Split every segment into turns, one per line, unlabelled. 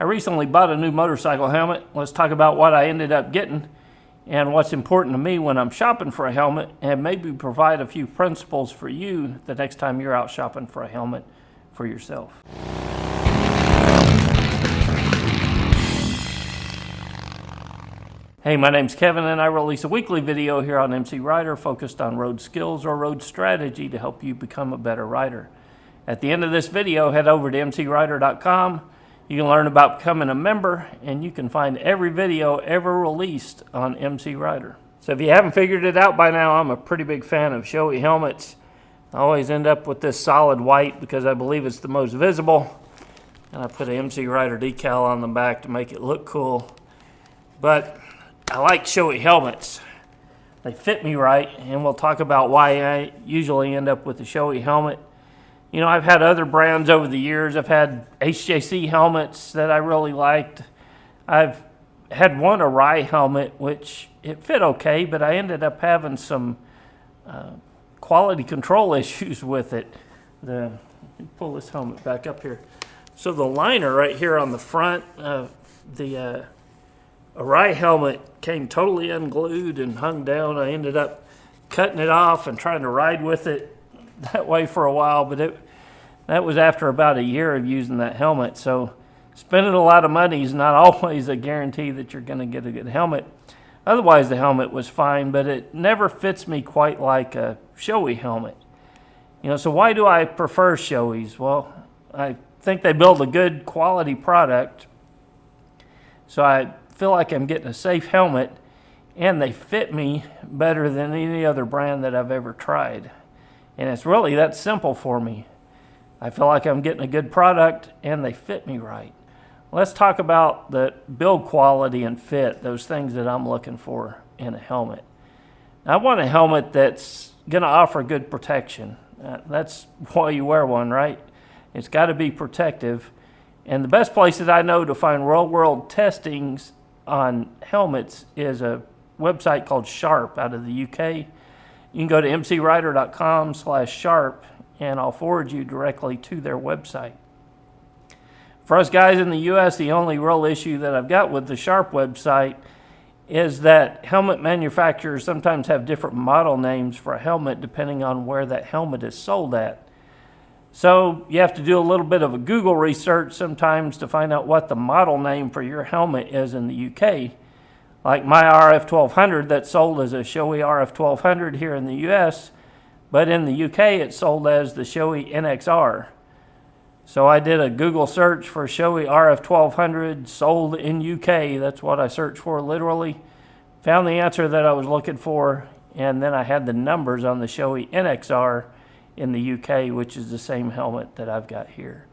I recently bought a new motorcycle helmet. Let's talk about what I ended up getting and what's important to me when I'm shopping for a helmet, and maybe provide a few principles for you the next time you're out shopping for a helmet for yourself. Hey, my name's Kevin and I release a weekly video here on MCrider focused on road skills or road strategy to help you become a better rider. At the end of this video, head over to MCrider.com. You can learn about becoming a member, and you can find every video ever released on MCrider. So if you haven't figured it out by now, I'm a pretty big fan of showy helmets. I always end up with this solid white because I believe it's the most visible. And I put an MCrider decal on the back to make it look cool. But I like showy helmets. They fit me right, and we'll talk about why I usually end up with a showy helmet. You know, I've had other brands over the years. I've had HJC helmets that I really liked. I've had one Arai helmet, which it fit okay, but I ended up having some quality control issues with it. Let me pull this helmet back up here. So the liner right here on the front of the Arai helmet came totally unglued and hung down. I ended up cutting it off and trying to ride with it that way for a while, but that was after about a year of using that helmet. So spending a lot of money is not always a guarantee that you're going to get a good helmet. Otherwise, the helmet was fine, but it never fits me quite like a showy helmet. You know, so why do I prefer showies? Well, I think they build a good quality product, so I feel like I'm getting a safe helmet, and they fit me better than any other brand that I've ever tried. And it's really that simple for me. I feel like I'm getting a good product and they fit me right. Let's talk about the build quality and fit, those things that I'm looking for in a helmet. I want a helmet that's going to offer good protection. That's why you wear one, right? It's got to be protective. And the best place that I know to find real-world testings on helmets is a website called Sharp out of the UK. You can go to mcrider.com/sharp, and I'll forward you directly to their website. For us guys in the US, the only real issue that I've got with the Sharp website is that helmet manufacturers sometimes have different model names for a helmet depending on where that helmet is sold at. So you have to do a little bit of a Google research sometimes to find out what the model name for your helmet is in the UK. Like my RF1200 that's sold as a showy RF1200 here in the US, but in the UK it's sold as the showy NXR. So I did a Google search for showy RF1200 sold in UK. That's what I searched for literally. Found the answer that I was looking for, and then I had the numbers on the showy NXR in the UK, which is the same helmet that I've got here.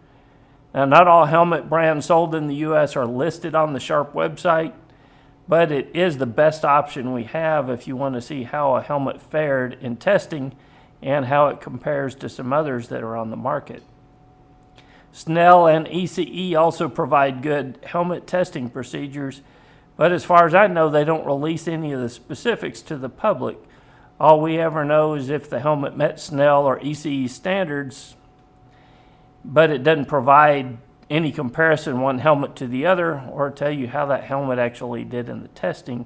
Now, not all helmet brands sold in the US are listed on the Sharp website, but it is the best option we have if you want to see how a helmet fared in testing and how it compares to some others that are on the market. Snell and ECE also provide good helmet testing procedures, but as far as I know, they don't release any of the specifics to the public. All we ever know is if the helmet met Snell or ECE standards, but it doesn't provide any comparison one helmet to the other or tell you how that helmet actually did in the testing.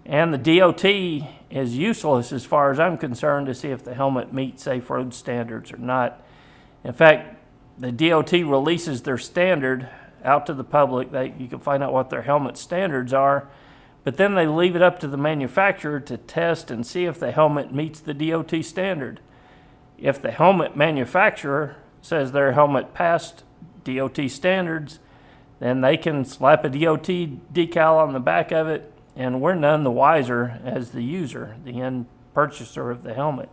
And the DOT is useless as far as I'm concerned to see if the helmet meets safe road standards or not. In fact, the DOT releases their standard out to the public. You can find out what their helmet standards are, but then they leave it up to the manufacturer to test and see if the helmet meets the DOT standard. If the helmet manufacturer says their helmet passed DOT standards, then they can slap a DOT decal on the back of it, and we're none the wiser as the user, the end purchaser of the helmet.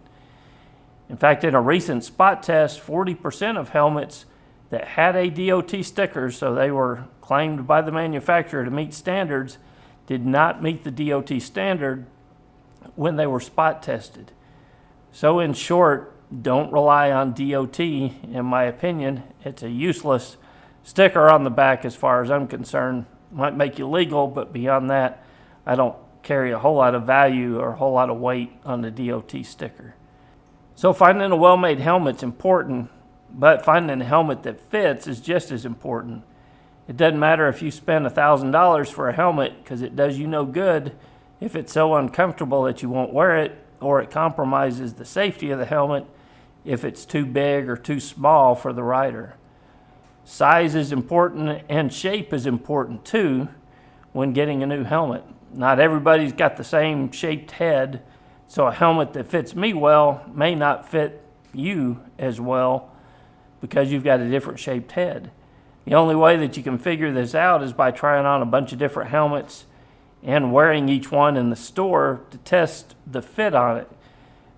In fact, in a recent spot test, 40% of helmets that had a DOT sticker, so they were claimed by the manufacturer to meet standards, did not meet the DOT standard when they were spot tested. So in short, don't rely on DOT, in my opinion. It's a useless sticker on the back as far as I'm concerned. Might make you legal, but beyond that, I don't carry a whole lot of value or a whole lot of weight on the DOT sticker. So finding a well-made helmet's important, but finding a helmet that fits is just as important. It doesn't matter if you spend $1,000 for a helmet, because it does you no good if it's so uncomfortable that you won't wear it, or it compromises the safety of the helmet if it's too big or too small for the rider. Size is important, and shape is important too when getting a new helmet. Not everybody's got the same shaped head, so a helmet that fits me well may not fit you as well because you've got a different shaped head. The only way that you can figure this out is by trying on a bunch of different helmets and wearing each one in the store to test the fit on it.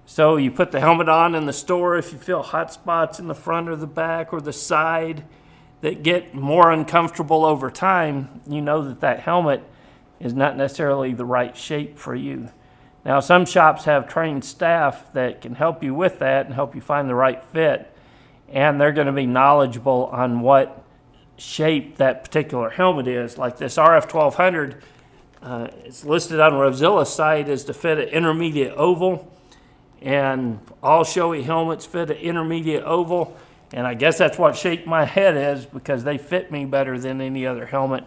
So you put the helmet on in the store. If you feel hot spots in the front or the back or the side that get more uncomfortable over time, you know that that helmet is not necessarily the right shape for you. Now, some shops have trained staff that can help you with that and help you find the right fit, and they're going to be knowledgeable on what shape that particular helmet is. Like this RF1200, it's listed on Revzilla's site as to fit an intermediate oval, and all Shoei helmets fit an intermediate oval, and I guess that's what shape my head is because they fit me better than any other helmet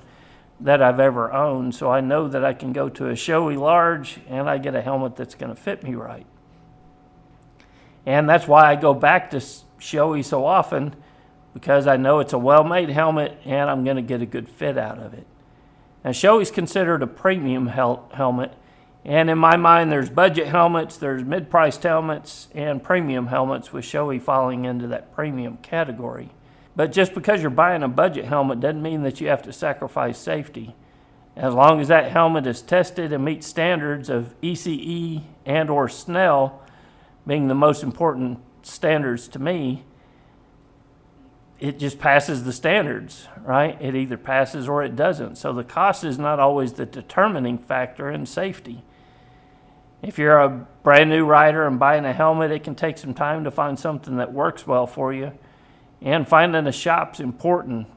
that I've ever owned. So I know that I can go to a Shoei large and I get a helmet that's going to fit me right. And that's why I go back to Shoei so often, because I know it's a well-made helmet and I'm going to get a good fit out of it. Now, Shoei's considered a premium helmet, and in my mind there's budget helmets, there's mid-priced helmets, and premium helmets, with Shoei falling into that premium category. But just because you're buying a budget helmet doesn't mean that you have to sacrifice safety. As long as that helmet is tested and meets standards of ECE and or SNELL, being the most important standards to me, it just passes the standards, right? It either passes or it doesn't. So the cost is not always the determining factor in safety. If you're a brand new rider and buying a helmet, it can take some time to find something that works well for you. And finding a shop's important.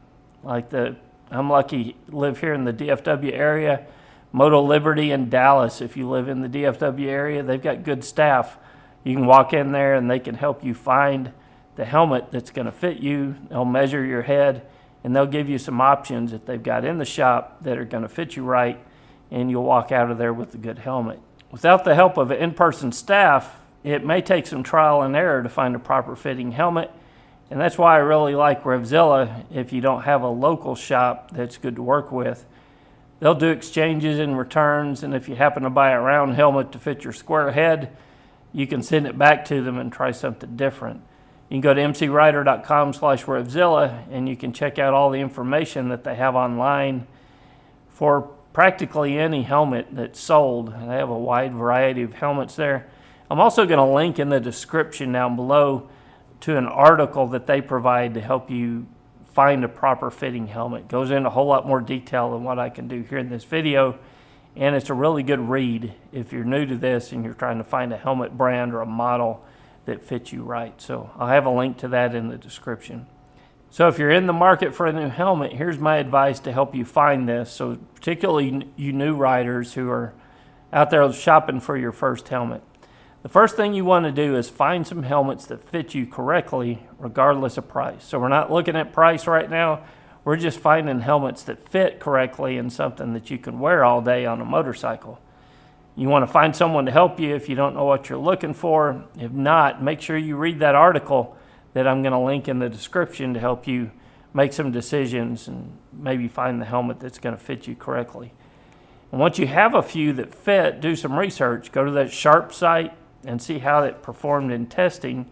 I'm lucky to live here in the DFW area. Moto Liberty in Dallas, if you live in the DFW area, they've got good staff. You can walk in there and they can help you find the helmet that's going to fit you. They'll measure your head and they'll give you some options that they've got in the shop that are going to fit you right, and you'll walk out of there with a good helmet. Without the help of an in-person staff, it may take some trial and error to find a proper fitting helmet. And that's why I really like Revzilla if you don't have a local shop that's good to work with. They'll do exchanges and returns, and if you happen to buy a round helmet to fit your square head, you can send it back to them and try something different. You can go to mcrider.com/Revzilla and you can check out all the information that they have online for practically any helmet that's sold. They have a wide variety of helmets there. I'm also going to link in the description down below to an article that they provide to help you find a proper fitting helmet. It goes into a whole lot more detail than what I can do here in this video, and it's a really good read if you're new to this and you're trying to find a helmet brand or a model that fits you right. So I'll have a link to that in the description. So if you're in the market for a new helmet, here's my advice to help you find this. So particularly you new riders who are out there shopping for your first helmet. The first thing you want to do is find some helmets that fit you correctly regardless of price. So we're not looking at price right now. We're just finding helmets that fit correctly and something that you can wear all day on a motorcycle. You want to find someone to help you if you don't know what you're looking for. If not, make sure you read that article that I'm going to link in the description to help you make some decisions and maybe find the helmet that's going to fit you correctly. And once you have a few that fit, do some research. Go to that Sharp site and see how it performed in testing.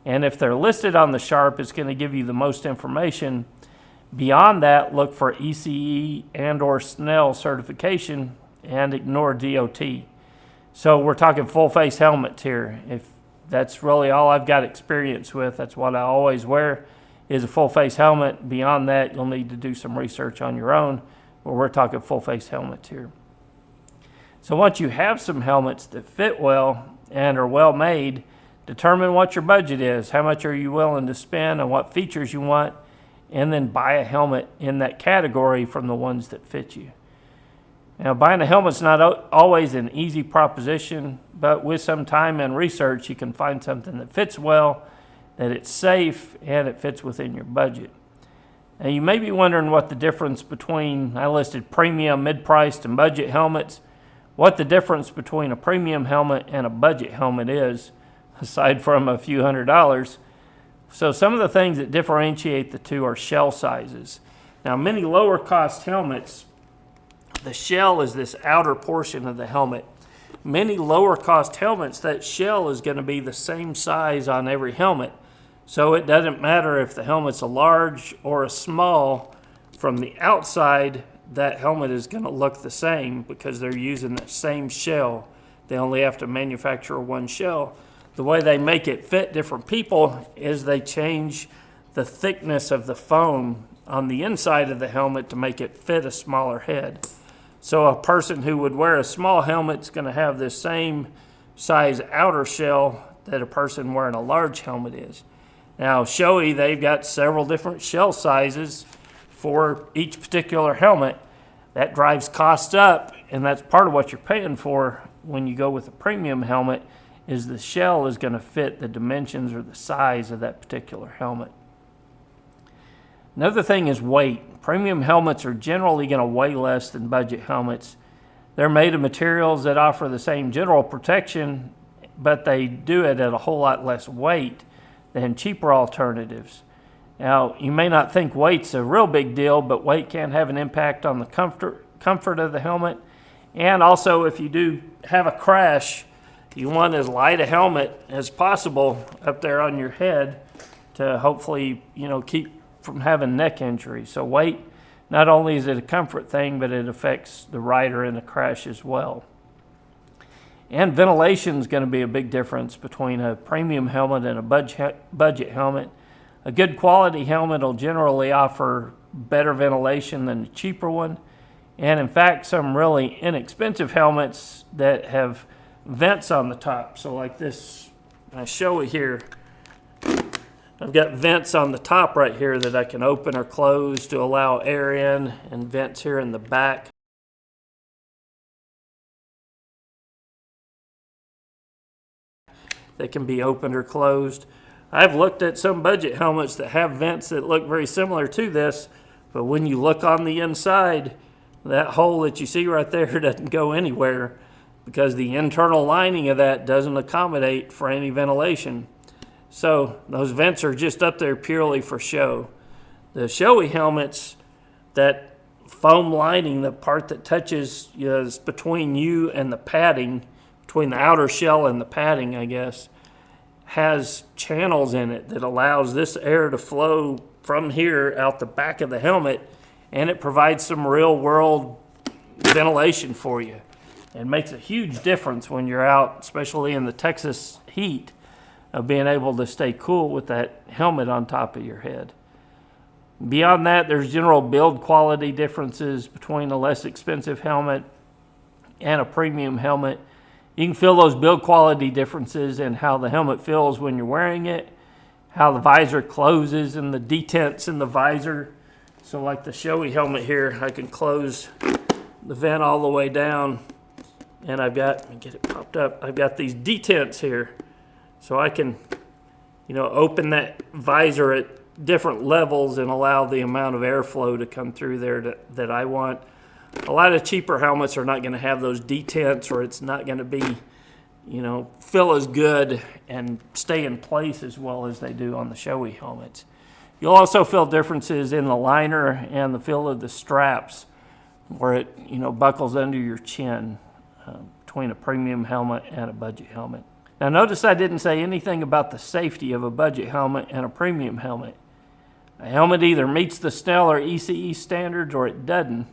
And if they're listed on the Sharp, it's going to give you the most information. Beyond that, look for ECE and or SNELL certification and ignore DOT. So we're talking full face helmets here. If that's really all I've got experience with, that's what I always wear, is a full face helmet. Beyond that, you'll need to do some research on your own, but we're talking full face helmets here. So once you have some helmets that fit well and are well made, determine what your budget is. How much are you willing to spend and what features you want, and then buy a helmet in that category from the ones that fit you. Now, buying a helmet's not always an easy proposition, but with some time and research, you can find something that fits well, that it's safe, and it fits within your budget. Now you may be wondering what the difference between, I listed premium, mid-priced, and budget helmets, what the difference between a premium helmet and a budget helmet is, aside from a few $100s. So some of the things that differentiate the two are shell sizes. Now many lower cost helmets, the shell is this outer portion of the helmet. Many lower cost helmets, that shell is going to be the same size on every helmet. So it doesn't matter if the helmet's a large or a small, from the outside, that helmet is going to look the same because they're using the same shell. They only have to manufacture one shell. The way they make it fit different people is they change the thickness of the foam on the inside of the helmet to make it fit a smaller head. So a person who would wear a small helmet is going to have the same size outer shell that a person wearing a large helmet is. Now Shoei, they've got several different shell sizes for each particular helmet. That drives costs up, and that's part of what you're paying for when you go with a premium helmet, is the shell is going to fit the dimensions or the size of that particular helmet. Another thing is weight. Premium helmets are generally going to weigh less than budget helmets. They're made of materials that offer the same general protection, but they do it at a whole lot less weight than cheaper alternatives. Now, you may not think weight's a real big deal, but weight can have an impact on the comfort of the helmet. And also, if you do have a crash, you want as light a helmet as possible up there on your head to hopefully, keep from having neck injury. So weight, not only is it a comfort thing, but it affects the rider in a crash as well. And ventilation is going to be a big difference between a premium helmet and a budget helmet. A good quality helmet will generally offer better ventilation than a cheaper one. And in fact, some really inexpensive helmets that have vents on the top. So like this, I show it here. I've got vents on the top right here that I can open or close to allow air in, and vents here in the back. They can be opened or closed. I've looked at some budget helmets that have vents that look very similar to this, but when you look on the inside, that hole that you see right there doesn't go anywhere because the internal lining of that doesn't accommodate for any ventilation. So those vents are just up there purely for show. The Shoei helmets, that foam lining, the part that touches is between you and the padding, between the outer shell and the padding, I guess, has channels in it that allows this air to flow from here out the back of the helmet, and it provides some real world ventilation for you. It makes a huge difference when you're out, especially in the Texas heat, of being able to stay cool with that helmet on top of your head. Beyond that, there's general build quality differences between a less expensive helmet and a premium helmet. You can feel those build quality differences in how the helmet feels when you're wearing it, how the visor closes and the detents in the visor. So like the Shoei helmet here, I can close the vent all the way down, and I've got, let me get it popped up, I've got these detents here. So I can, open that visor at different levels and allow the amount of airflow to come through there that I want. A lot of cheaper helmets are not going to have those detents, or it's not going to be, feel as good and stay in place as well as they do on the Shoei helmets. You'll also feel differences in the liner and the feel of the straps, where it, buckles under your chin between a premium helmet and a budget helmet. Now notice I didn't say anything about the safety of a budget helmet and a premium helmet. A helmet either meets the Snell or ECE standards or it doesn't.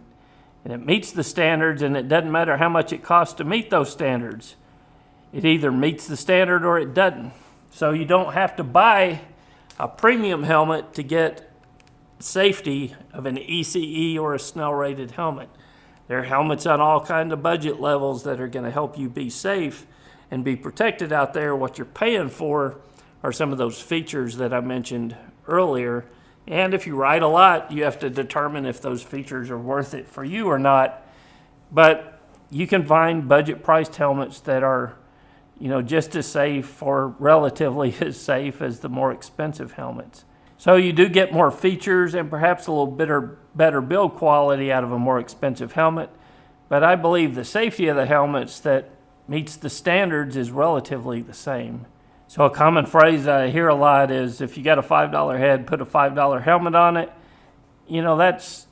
And it meets the standards, and it doesn't matter how much it costs to meet those standards. It either meets the standard or it doesn't. So you don't have to buy a premium helmet to get safety of an ECE or a Snell rated helmet. There are helmets on all kinds of budget levels that are going to help you be safe and be protected out there. What you're paying for are some of those features that I mentioned earlier. And if you ride a lot, you have to determine if those features are worth it for you or not. But you can find budget-priced helmets that are, just as safe or relatively as safe as the more expensive helmets. So you do get more features and perhaps a little better build quality out of a more expensive helmet. But I believe the safety of the helmets that meets the standards is relatively the same. So a common phrase I hear a lot is, if you got a $5 head, put a $5 helmet on it. You know, that's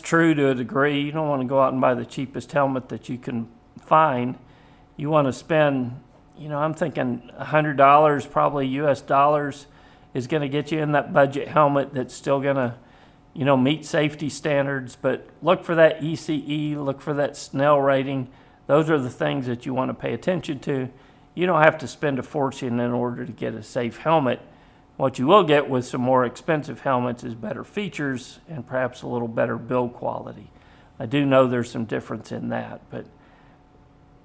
true to a degree. You don't want to go out and buy the cheapest helmet that you can find. You want to spend, you know, I'm thinking $100, probably US dollars, is going to get you in that budget helmet that's still going to, you know, meet safety standards. But look for that ECE, look for that Snell rating. Those are the things that you want to pay attention to. You don't have to spend a fortune in order to get a safe helmet. What you will get with some more expensive helmets is better features and perhaps a little better build quality. I do know there's some difference in that, but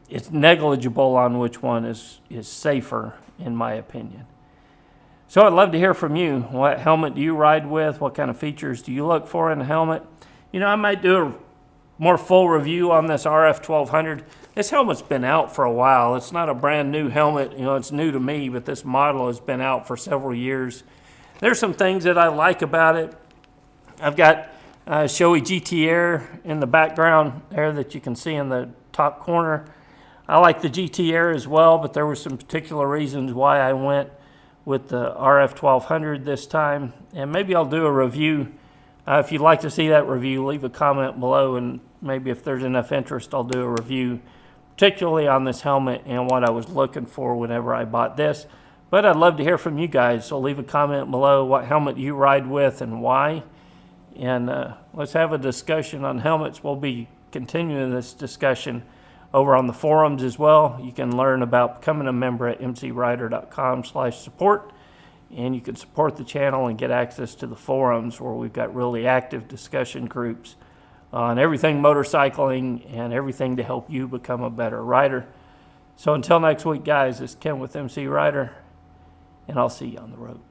it's negligible on which one is safer, in my opinion. So I'd love to hear from you. What helmet do you ride with? What kind of features do you look for in a helmet? You know, I might do a more full review on this RF 1200. This helmet's been out for a while. It's not a brand new helmet. You know, it's new to me, but this model has been out for several years. There's some things that I like about it. I've got Shoei GT Air in the background there that you can see in the top corner. I like the GT Air as well, but there were some particular reasons why I went with the RF 1200 this time. And maybe I'll do a review. If you'd like to see that review, leave a comment below, and maybe if there's enough interest, I'll do a review, particularly on this helmet and what I was looking for whenever I bought this. But I'd love to hear from you guys, so leave a comment below what helmet you ride with and why. And let's have a discussion on helmets. We'll be continuing this discussion over on the forums as well. You can learn about becoming a member at mcrider.com/support. And you can support the channel and get access to the forums, where we've got really active discussion groups on everything motorcycling and everything to help you become a better rider. So until next week, guys, this is Ken with MC Rider, and I'll see you on the road.